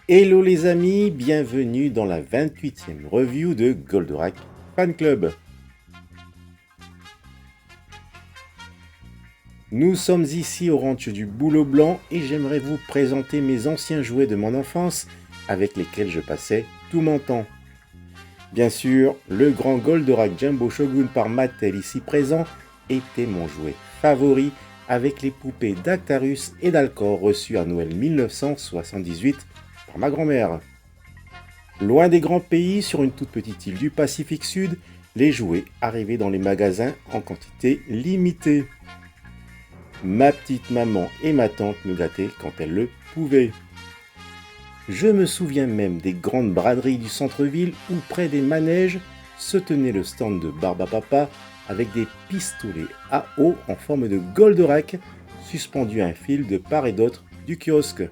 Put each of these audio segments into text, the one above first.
Hello les amis, bienvenue dans la 28e review de Goldorak Fan Club. Nous sommes ici au ranch du Bouleau Blanc et j'aimerais vous présenter mes anciens jouets de mon enfance avec lesquels je passais tout mon temps. Bien sûr, le grand Goldorak Jumbo Shogun par Mattel ici présent était mon jouet favori avec les poupées d'Actarus et d'Alcor reçues à Noël 1978 par ma grand-mère. Loin des grands pays, sur une toute petite île du Pacifique Sud, les jouets arrivaient dans les magasins en quantité limitée. Ma petite maman et ma tante me gâtaient quand elles le pouvaient. Je me souviens même des grandes braderies du centre-ville où près des manèges se tenait le stand de Barbapapa avec des pistolets à eau en forme de Goldorak suspendus à un fil de part et d'autre du kiosque.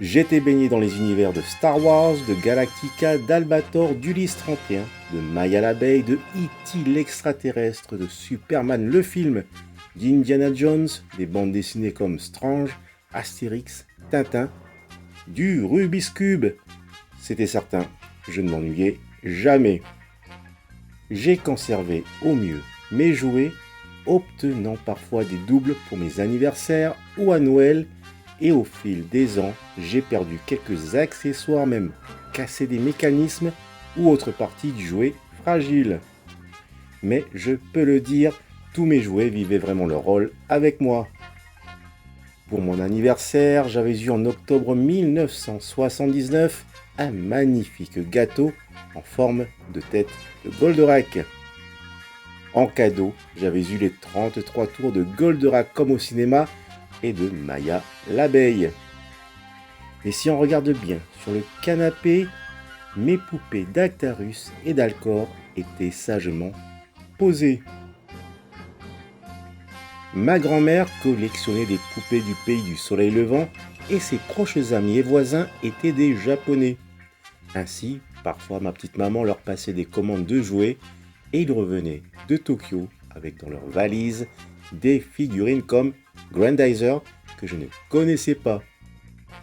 J'étais baigné dans les univers de Star Wars, de Galactica, d'Albator, d'Ulysse 31, de Maya l'abeille, de E.T. l'extraterrestre, de Superman le film, d'Indiana Jones, des bandes dessinées comme Strange, Astérix, Tintin, du Rubik's Cube. C'était certain, je ne m'ennuyais jamais. J'ai conservé au mieux mes jouets, obtenant parfois des doubles pour mes anniversaires ou à Noël, et au fil des ans, j'ai perdu quelques accessoires, même cassé des mécanismes ou autres parties du jouet fragile. Mais je peux le dire, tous mes jouets vivaient vraiment leur rôle avec moi. Pour mon anniversaire, j'avais eu en octobre 1979 un magnifique gâteau en forme de tête de Goldorak. En cadeau, j'avais eu les 33 tours de Goldorak comme au cinéma et de Maya l'abeille. Mais si on regarde bien sur le canapé, mes poupées d'Actarus et d'Alcor étaient sagement posées. Ma grand-mère collectionnait des poupées du pays du soleil levant et ses proches amis et voisins étaient des Japonais. Ainsi, parfois ma petite maman leur passait des commandes de jouets et ils revenaient de Tokyo avec dans leur valise des figurines comme Grandizer que je ne connaissais pas.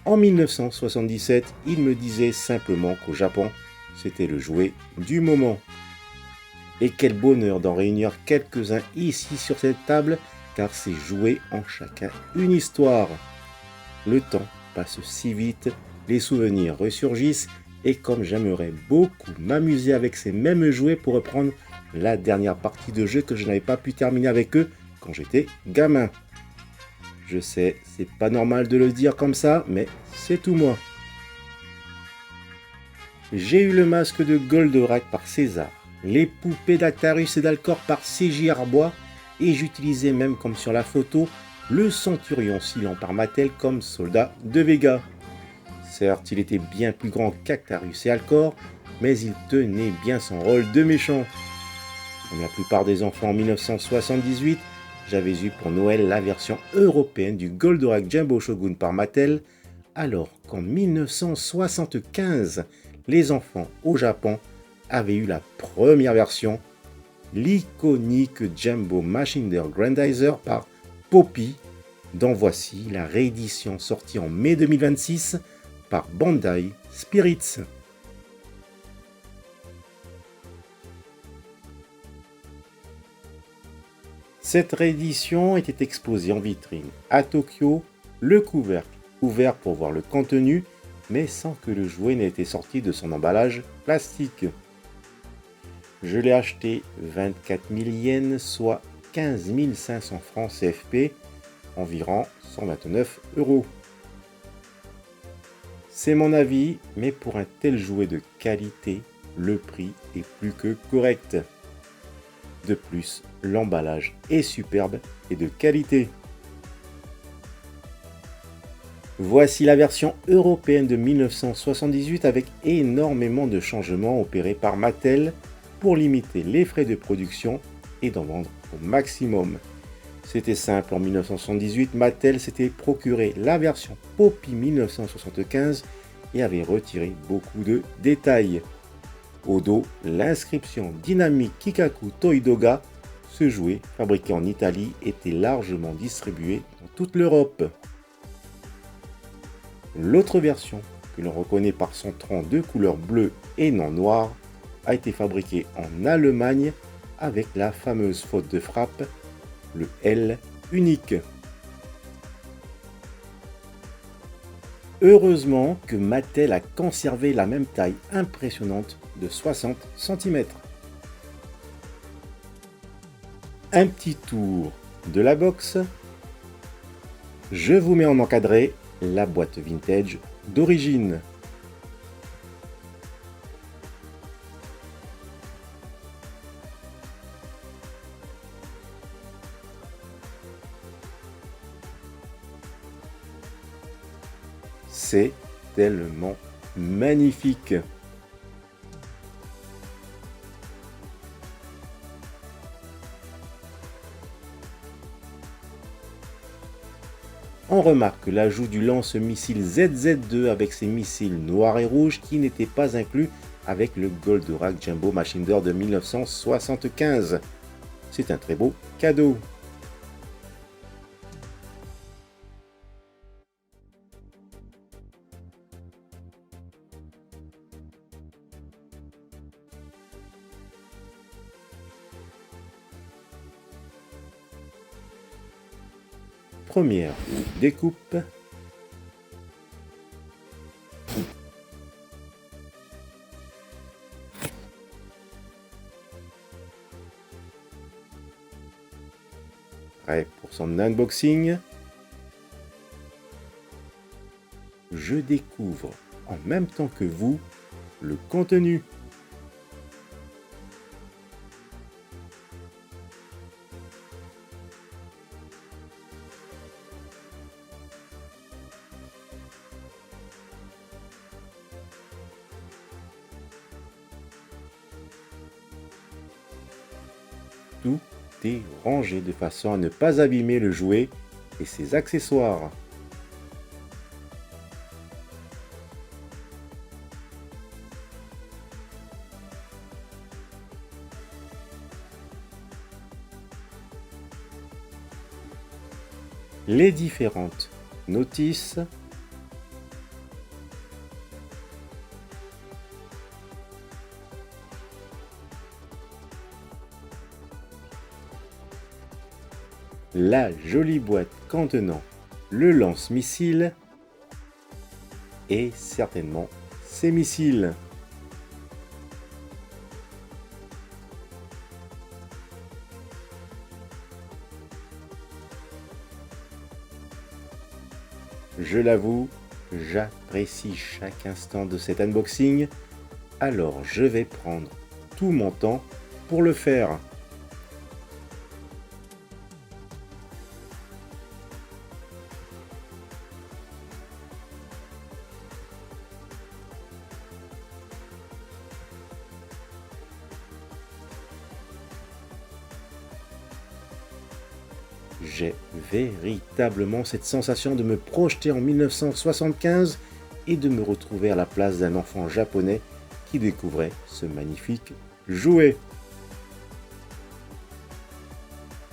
En 1977, ils me disaient simplement qu'au Japon, c'était le jouet du moment. Et quel bonheur d'en réunir quelques-uns ici sur cette table, car ces jouets ont chacun une histoire. Le temps passe si vite, les souvenirs ressurgissent, et comme j'aimerais beaucoup m'amuser avec ces mêmes jouets pour reprendre la dernière partie de jeu que je n'avais pas pu terminer avec eux quand j'étais gamin. Je sais, c'est pas normal de le dire comme ça, mais c'est tout moi. J'ai eu le masque de Goldorak par César, les poupées d'Actarus et d'Alcor par C.J. Arbois, et j'utilisais même comme sur la photo, le Centurion Silan par Mattel comme soldat de Vega. Certes, il était bien plus grand qu'Actarus et Alcor, mais il tenait bien son rôle de méchant. Comme la plupart des enfants en 1978, j'avais eu pour Noël la version européenne du Goldorak Jumbo Shogun par Mattel, alors qu'en 1975, les enfants au Japon avaient eu la première version, l'iconique Jumbo Machinder Grandizer par Poppy, dont voici la réédition sortie en mai 2026 par Bandai Spirits. Cette réédition était exposée en vitrine à Tokyo, le couvercle ouvert pour voir le contenu, mais sans que le jouet n'ait été sorti de son emballage plastique. Je l'ai acheté 24 000 yens, soit 15 500 francs CFP, environ 129 €. C'est mon avis, mais pour un tel jouet de qualité, le prix est plus que correct. De plus, l'emballage est superbe et de qualité. Voici la version européenne de 1978 avec énormément de changements opérés par Mattel pour limiter les frais de production et d'en vendre au maximum. C'était simple, en 1978, Mattel s'était procuré la version Poppy 1975 et avait retiré beaucoup de détails. Au dos, l'inscription Dynamic Kikaku Toidoga. Ce jouet, fabriqué en Italie, était largement distribué dans toute l'Europe. L'autre version, que l'on reconnaît par son tronc de couleur bleue et non noir, a été fabriquée en Allemagne avec la fameuse faute de frappe, le L unique. Heureusement que Mattel a conservé la même taille impressionnante de 60 cm. Un petit tour de la box. Je vous mets en encadré la boîte vintage d'origine. C'est tellement magnifique. On remarque l'ajout du lance-missile ZZ2 avec ses missiles noirs et rouges qui n'étaient pas inclus avec le Goldorak Jumbo Machine d'Or de 1975. C'est un très beau cadeau. Première découpe. Prêt pour son unboxing. Je découvre en même temps que vous le contenu. Tout est rangé de façon à ne pas abîmer le jouet et ses accessoires. Les différentes notices. La jolie boîte contenant le lance-missile et certainement ses missiles. Je l'avoue, j'apprécie chaque instant de cet unboxing, alors je vais prendre tout mon temps pour le faire. J'ai véritablement cette sensation de me projeter en 1975 et de me retrouver à la place d'un enfant japonais qui découvrait ce magnifique jouet.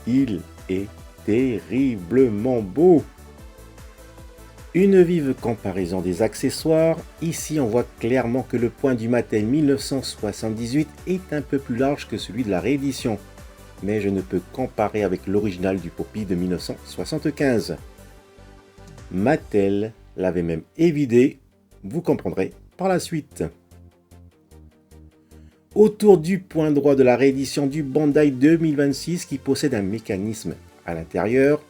Il est terriblement beau. Une vive comparaison des accessoires. Ici, on voit clairement que le poing du Mattel 1978 est un peu plus large que celui de la réédition. Mais je ne peux comparer avec l'original du Poppy de 1975. Mattel l'avait même évidé, vous comprendrez par la suite. Autour du point droit de la réédition du Bandai 2026 qui possède un mécanisme à l'intérieur,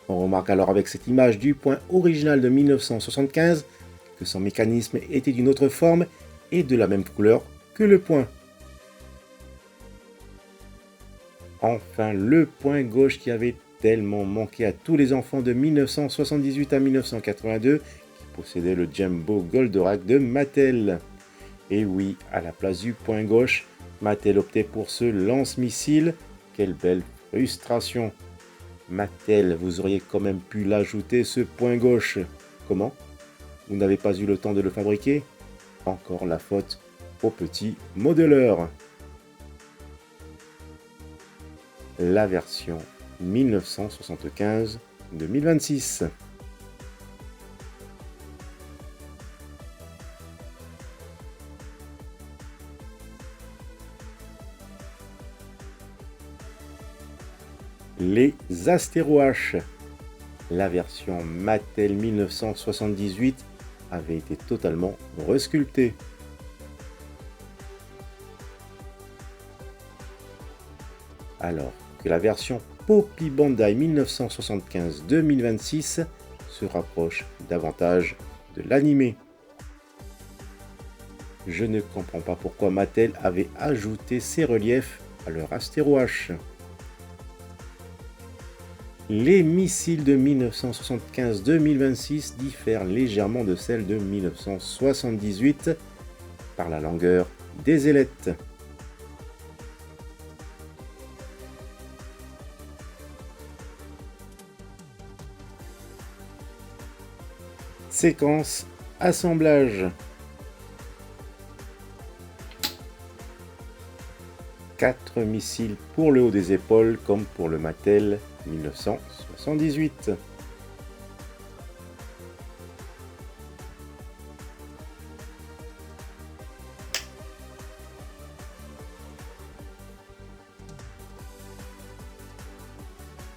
on remarque alors avec cette image du point original de 1975 que son mécanisme était d'une autre forme et de la même couleur que le point. Enfin, le point gauche qui avait tellement manqué à tous les enfants de 1978 à 1982 qui possédaient le Jumbo Goldorak de Mattel. Et oui, à la place du point gauche, Mattel optait pour ce lance-missile. Quelle belle frustration! Mattel, vous auriez quand même pu l'ajouter ce point gauche. Comment? Vous n'avez pas eu le temps de le fabriquer? Encore la faute au petit modeleur. La version 1975-2026. Les Astéroaches. La version Mattel 1978 avait été totalement resculptée. Alors que la version Poppy Bandai 1975-2026 se rapproche davantage de l'animé. Je ne comprends pas pourquoi Mattel avait ajouté ces reliefs à leur Astéroache. Les missiles de 1975-2026 diffèrent légèrement de celles de 1978 par la longueur des ailettes. Séquence assemblage. 4 missiles pour le haut des épaules comme pour le Mattel 1978. «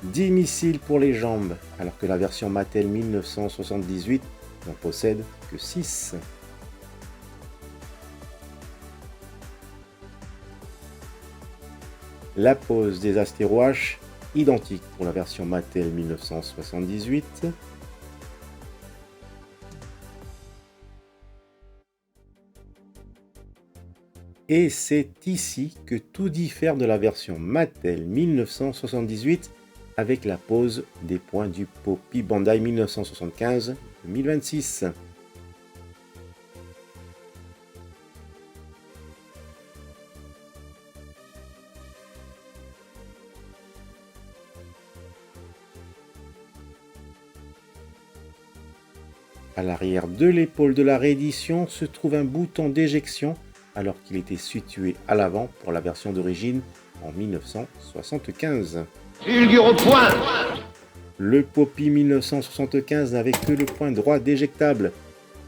10 missiles pour les jambes, alors que la version Mattel 1978 n'en possède que 6. La pose des Astéroaches, identique pour la version Mattel 1978. Et c'est ici que tout diffère de la version Mattel 1978 avec la pose des points du Poppy Bandai 1975-2026. À l'arrière de l'épaule de la réédition se trouve un bouton d'éjection alors qu'il était situé à l'avant pour la version d'origine en 1975. Fulgure au point. Le Poppy 1975 n'avait que le point droit d'éjectable.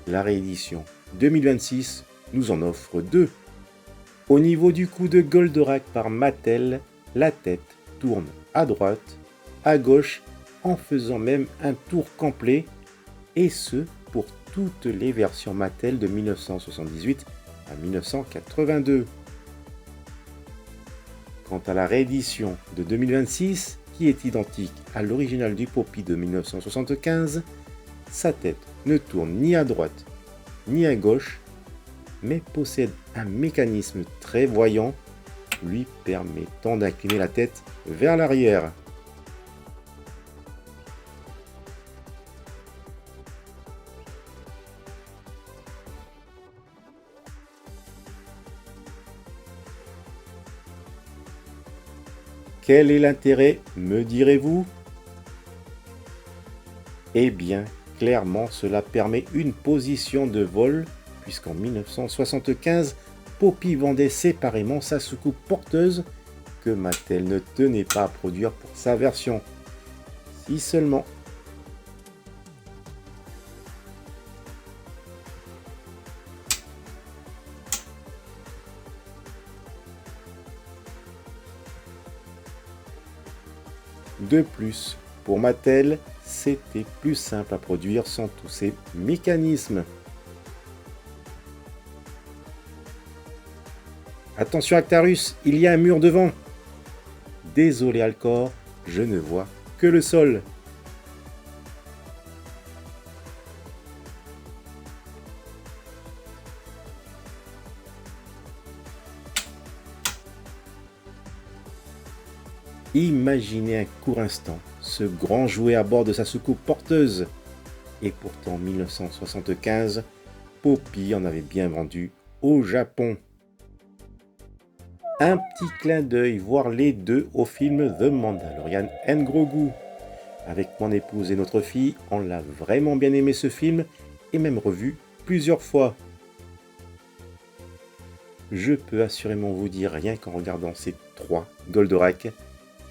La réédition 2026 nous en offre 2. Au niveau du coup de Goldorak par Mattel, la tête tourne à droite, à gauche, en faisant même un tour complet, et ce pour toutes les versions Mattel de 1978 à 1982. Quant à la réédition de 2026, qui est identique à l'original du Poppy de 1975, sa tête ne tourne ni à droite ni à gauche, mais possède un mécanisme très voyant lui permettant d'incliner la tête vers l'arrière. Quel est l'intérêt, me direz-vous? Eh bien, clairement, cela permet une position de vol, puisqu'en 1975, Poppy vendait séparément sa soucoupe porteuse que Mattel ne tenait pas à produire pour sa version. Si seulement. De plus, pour Mattel, c'était plus simple à produire sans tous ces mécanismes. Attention Actarus, il y a un mur devant. Désolé Alcor, je ne vois que le sol. Imaginez un court instant ce grand jouet à bord de sa soucoupe porteuse. Et pourtant, en 1975, Poppy en avait bien vendu au Japon. Un petit clin d'œil, voir les deux au film The Mandalorian and Grogu. Avec mon épouse et notre fille, on l'a vraiment bien aimé ce film et même revu plusieurs fois. Je peux assurément vous dire, rien qu'en regardant ces 3 Goldorak,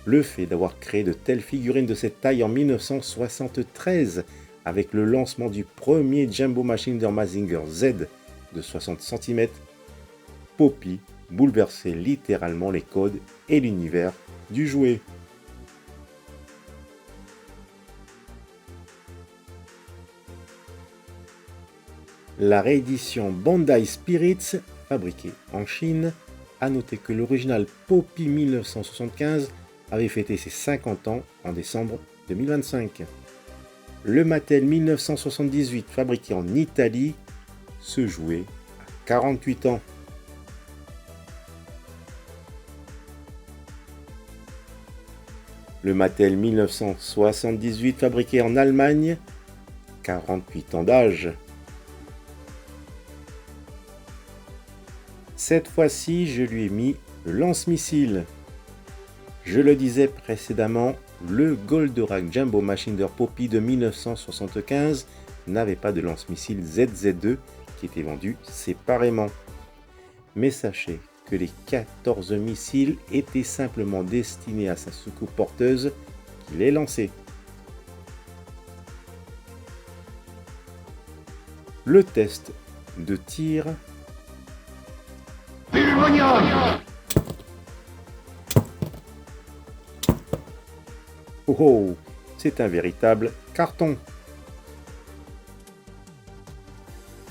le fait d'avoir créé de telles figurines de cette taille en 1973 avec le lancement du premier Jumbo Machine de Mazinger Z de 60 cm, Poppy bouleversait littéralement les codes et l'univers du jouet. La réédition Bandai Spirits, fabriquée en Chine. A noter que l'original Poppy 1975 avait fêté ses 50 ans en décembre 2025. Le Mattel 1978, fabriqué en Italie, se jouait à 48 ans. Le Mattel 1978, fabriqué en Allemagne, 48 ans d'âge. Cette fois-ci, je lui ai mis le lance-missile. Je le disais précédemment, le Goldorak Jumbo Machinder Poppy de 1975 n'avait pas de lance-missile ZZ2 qui était vendu séparément. Mais sachez que les 14 missiles étaient simplement destinés à sa soucoupe porteuse qui les lançait. Le test de tir. Oh, c'est un véritable carton.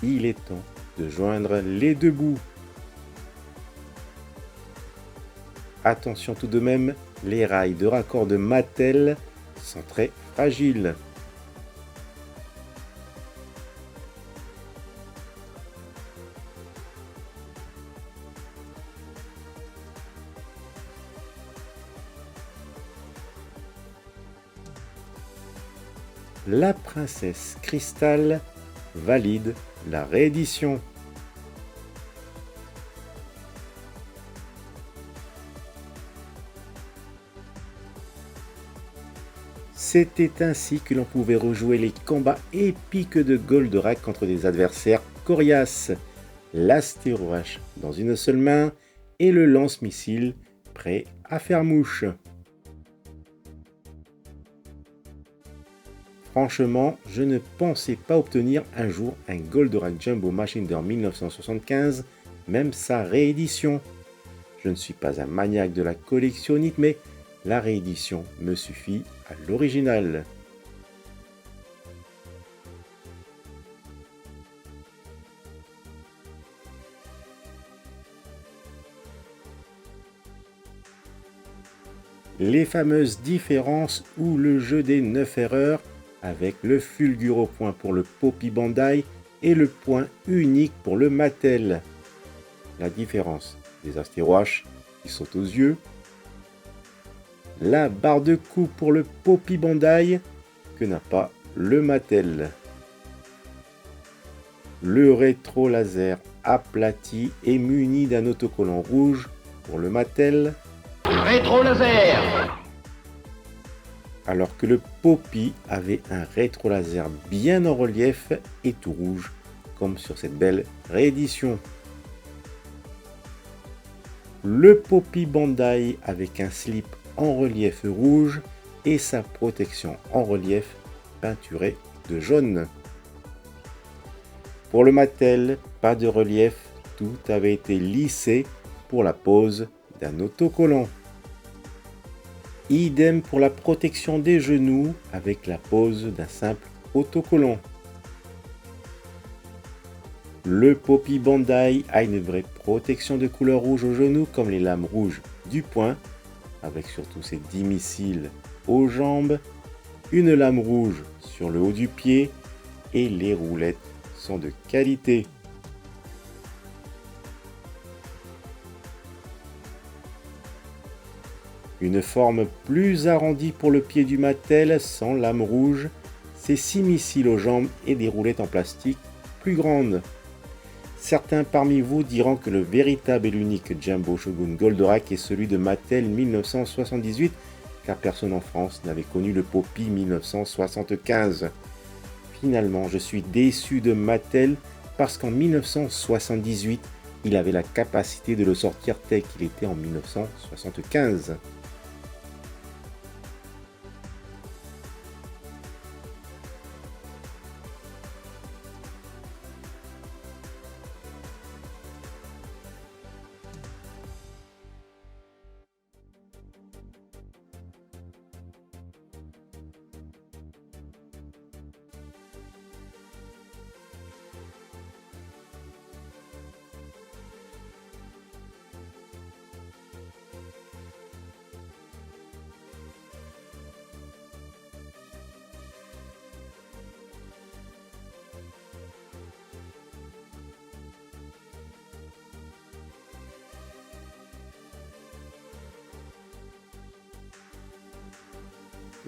Il est temps de joindre les deux bouts. Attention tout de même, les rails de raccord de Mattel sont très fragiles. La princesse Cristal valide la réédition. C'était ainsi que l'on pouvait rejouer les combats épiques de Goldorak contre des adversaires coriaces, l'astéroïde dans une seule main et le lance-missile prêt à faire mouche. Franchement, je ne pensais pas obtenir un jour un Goldorak Jumbo Machinder 1975, même sa réédition. Je ne suis pas un maniaque de la collectionnite, mais la réédition me suffit à l'original. Les fameuses différences ou le jeu des 9 erreurs avec le Fulguro point pour le Poppy Bandai et le point unique pour le Mattel. La différence des astéroïdes qui sautent aux yeux. La barre de coups pour le Poppy Bandai que n'a pas le Mattel. Le rétro laser aplati et muni d'un autocollant rouge pour le Mattel. Rétro laser. Alors que le Poppy avait un rétro laser bien en relief et tout rouge, comme sur cette belle réédition. Le Poppy Bandai avec un slip en relief rouge et sa protection en relief peinturée de jaune. Pour le Mattel, pas de relief, tout avait été lissé pour la pose d'un autocollant. Idem pour la protection des genoux avec la pose d'un simple autocollant. Le Poppy Bandai a une vraie protection de couleur rouge aux genoux comme les lames rouges du poing, avec surtout ses 10 missiles aux jambes, une lame rouge sur le haut du pied et les roulettes sont de qualité. Une forme plus arrondie pour le pied du Mattel sans lame rouge, ses 6 missiles aux jambes et des roulettes en plastique plus grandes. Certains parmi vous diront que le véritable et l'unique Jumbo Shogun Goldorak est celui de Mattel 1978, car personne en France n'avait connu le Poppy 1975. Finalement, je suis déçu de Mattel parce qu'en 1978, il avait la capacité de le sortir tel qu'il était en 1975.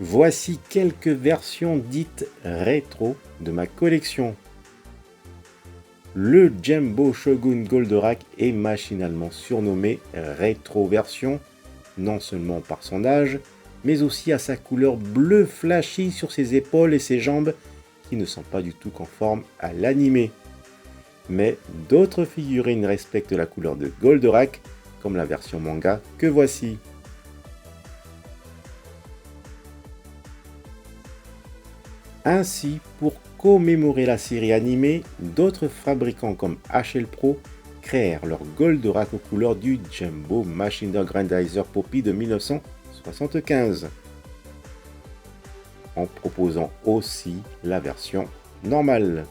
Voici quelques versions dites rétro de ma collection. Le Jumbo Shogun Goldorak est machinalement surnommé rétro version, non seulement par son âge, mais aussi à sa couleur bleu flashy sur ses épaules et ses jambes qui ne sont pas du tout conformes à l'animé. Mais d'autres figurines respectent la couleur de Goldorak, comme la version manga que voici. Ainsi, pour commémorer la série animée, d'autres fabricants comme HL Pro créèrent leur Goldorak aux couleurs du Jumbo Machinder Grandizer Poppy de 1975, en proposant aussi la version normale.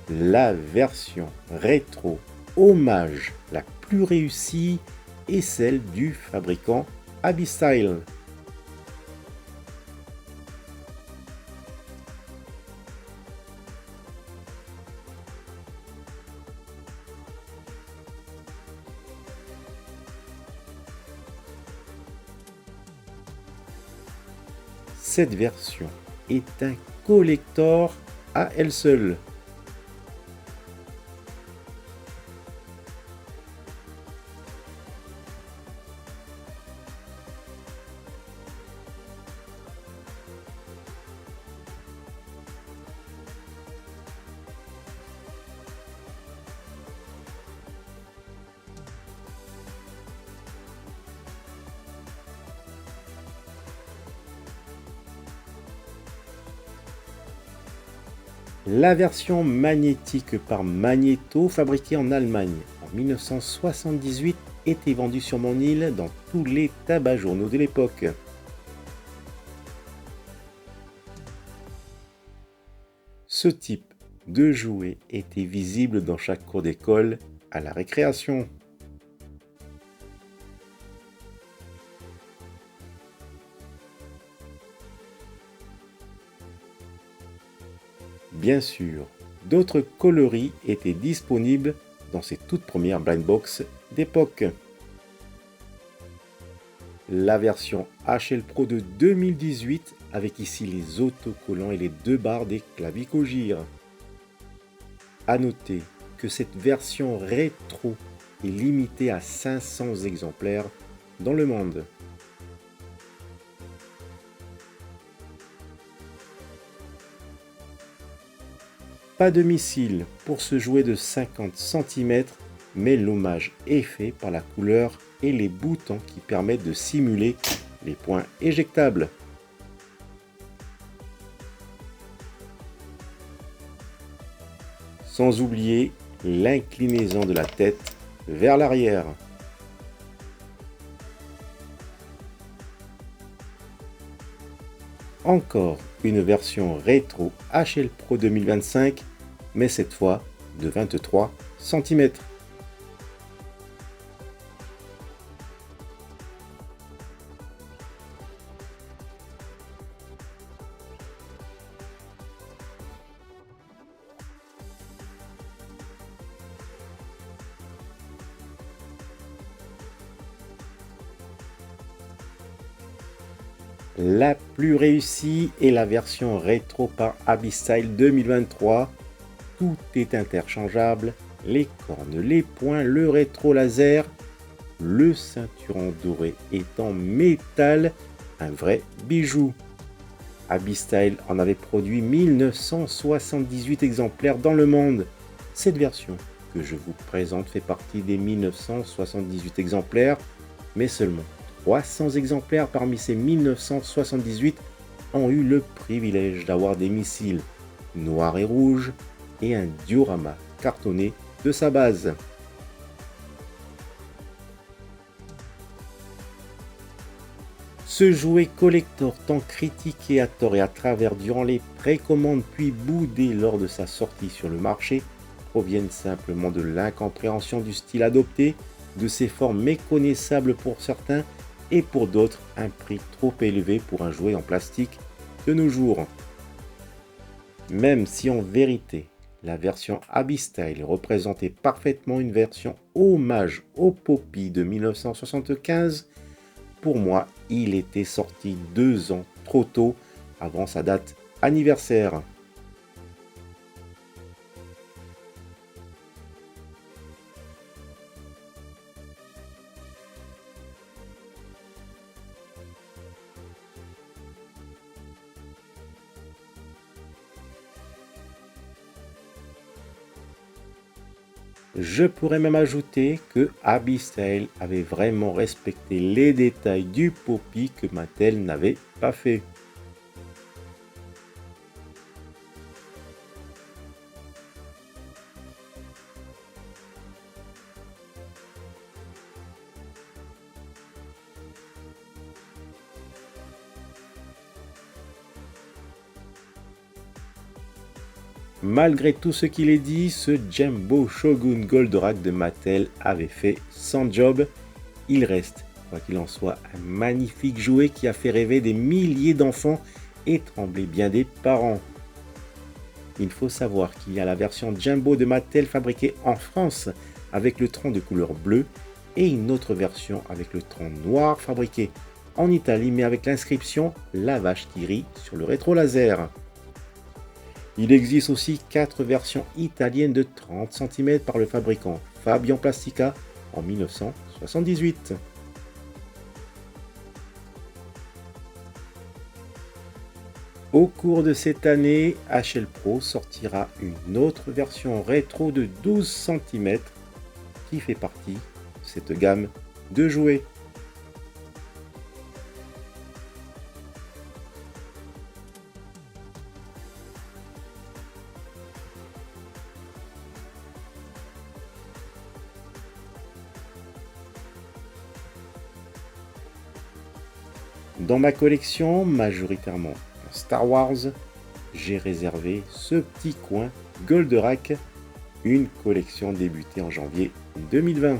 La version rétro hommage la plus réussie est celle du fabricant Abistyle. Cette version est un collector à elle seule. La version magnétique par Magneto, fabriquée en Allemagne en 1978, était vendue sur mon île dans tous les tabac-journaux de l'époque. Ce type de jouet était visible dans chaque cours d'école à la récréation. Bien sûr, d'autres coloris étaient disponibles dans ces toutes premières blind box d'époque. La version HL Pro de 2018 avec ici les autocollants et les deux barres des clavicogires. A noter que cette version rétro est limitée à 500 exemplaires dans le monde. Pas de missile pour ce jouet de 50 cm, mais l'hommage est fait par la couleur et les boutons qui permettent de simuler les points éjectables. Sans oublier l'inclinaison de la tête vers l'arrière. Encore une version rétro HL Pro 2025, mais cette fois de 23 cm. La plus réussie est la version rétro par Abistyle 2023. Tout est interchangeable, les cornes, les points, le rétro laser, le ceinturon doré est en métal, un vrai bijou. Abistyle en avait produit 1978 exemplaires dans le monde. Cette version que je vous présente fait partie des 1978 exemplaires, mais seulement 300 exemplaires parmi ces 1978 ont eu le privilège d'avoir des missiles noirs et rouges et un diorama cartonné de sa base. Ce jouet collector tant critiqué à tort et à travers durant les précommandes puis boudé lors de sa sortie sur le marché proviennent simplement de l'incompréhension du style adopté, de ses formes méconnaissables pour certains et pour d'autres un prix trop élevé pour un jouet en plastique de nos jours. Même si en vérité, La version Abby Style représentait parfaitement une version hommage au Poppy de 1975. Pour moi, il était sorti 2 ans trop tôt avant sa date anniversaire. Je pourrais même ajouter que Abby Style avait vraiment respecté les détails du Poppy que Mattel n'avait pas fait. Malgré tout ce qu'il est dit, ce Jumbo Shogun Goldorak de Mattel avait fait son job. Il reste, quoi qu'il en soit, un magnifique jouet qui a fait rêver des milliers d'enfants et trembler bien des parents. Il faut savoir qu'il y a la version Jumbo de Mattel fabriquée en France avec le tronc de couleur bleue et une autre version avec le tronc noir fabriqué en Italie mais avec l'inscription La Vache qui rit sur le rétro laser. Il existe aussi 4 versions italiennes de 30 cm par le fabricant Fabian Plastica en 1978. Au cours de cette année, HL Pro sortira une autre version rétro de 12 cm qui fait partie de cette gamme de jouets. Dans ma collection, majoritairement Star Wars, j'ai réservé ce petit coin Goldorak, une collection débutée en janvier 2020.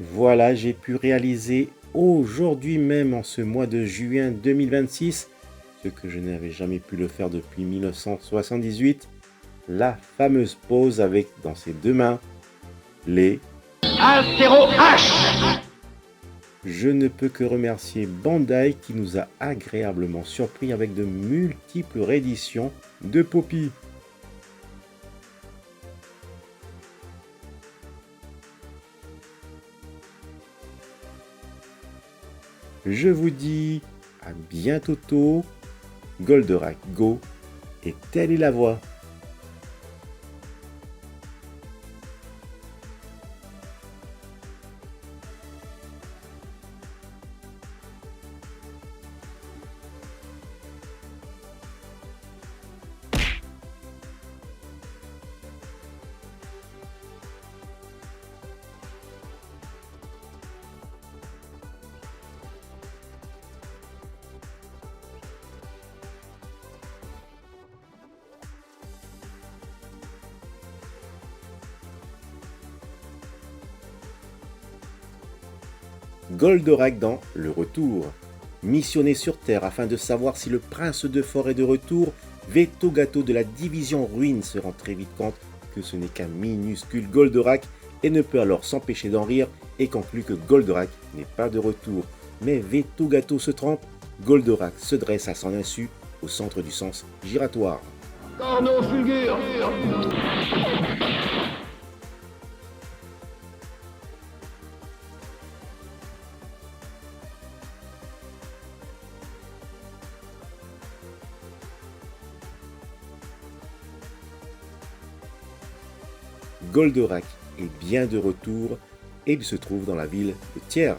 Voilà, j'ai pu réaliser aujourd'hui même en ce mois de juin 2026, ce que je n'avais jamais pu le faire depuis 1978, la fameuse pose avec dans ses 2 mains les Altéro H. Je ne peux que remercier Bandai qui nous a agréablement surpris avec de multiples rééditions de Poppy. Je vous dis à bientôt, Goldorak Go, et telle est la voie. Goldorak dans Le Retour. Missionné sur Terre afin de savoir si le prince de forêt est de retour, Veto Gato de la division Ruine se rend très vite compte que ce n'est qu'un minuscule Goldorak et ne peut alors s'empêcher d'en rire et conclut que Goldorak n'est pas de retour. Mais Veto Gato se trompe, Goldorak se dresse à son insu au centre du sens giratoire. Corneau fulgure. Goldorak est bien de retour et il se trouve dans la ville de Thiers.